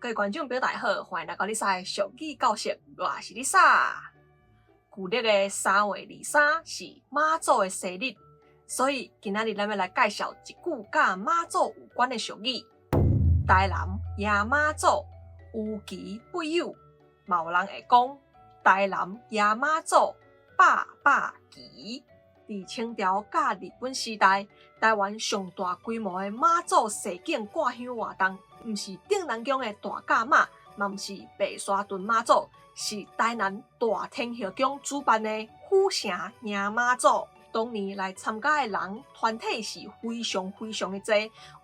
各位观众朋友大家好，欢迎来到你赛俗语教室，我是你赛。旧历的3月23是妈祖的生日，所以今仔日咱要来介绍一句甲妈祖有关的俗语。台南迎妈祖，有奇不有，嘛有人会讲台南迎妈祖，百奇。伫清朝甲日本时代，台湾上大规模的妈祖示景挂香活动，毋是顶南宫的大甲妈，嘛毋是白沙屯妈祖，是台南大天后宫主办的府城迎妈祖。当年来参加的人团体是非常的多，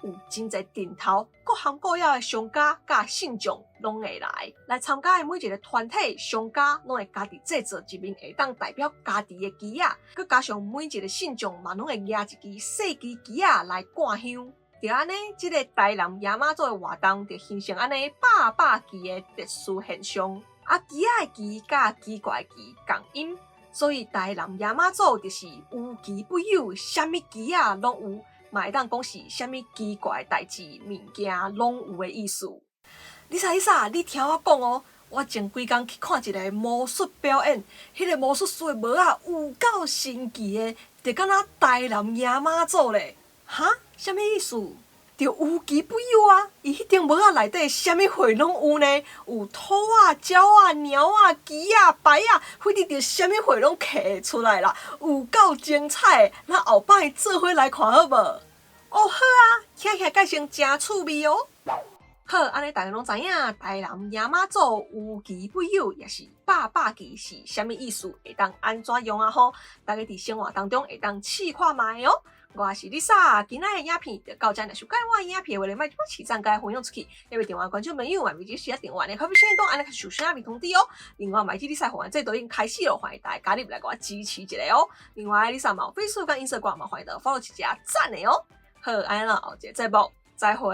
有真侪顶头各行各业的商家甲信众拢会来参加的每一个团体商家拢会家己制作一面会当代表家己的旗仔，佮加上每一个信众嘛拢会举一支细支旗仔来挂香。就安尼，这个台南迎妈祖的活动就形成安尼百旗的特殊现象。旗仔的旗甲奇怪的旗共音。所以台南迎妈祖就是有奇不有，啥物奇啊拢有，嘛会当讲是啥物奇怪的代志、物件拢有的意思。你听我讲哦，我前几工去看一个魔术表演，迄个魔术师的帽仔有够神奇的，就敢若台南迎妈祖咧。哈？啥物意思？就有奇不有啊！伊迄顶帽仔内底啥物货拢有呢？有兔啊、鸟啊、猫啊、鸡啊、白啊，反正就啥物货拢刻出来啦，有够精彩的！咱后摆做伙来看好无？哦，好啊，听起来介成真趣味哦。好，安尼大家拢知影，台南迎妈祖有奇不有，也是百奇是啥物意思？会当安怎用啊？吼，大家伫生活当中会当试看卖哦。我是Lisa，今仔的影片就到这里。想介我的影片，为了卖点市场该分享出去，要订阅观众朋友，还未记得订阅呢，可以先动按那个小声面通知哦。另外，买 Lisa 会员这都已经开始了，欢迎大家加入来给我支持一下哦。另外，Lisa 嘛 Facebook 跟 Instagram 嘛，欢迎大家 follow 一下赞的哦。好，安尼啦，后一个节目再会。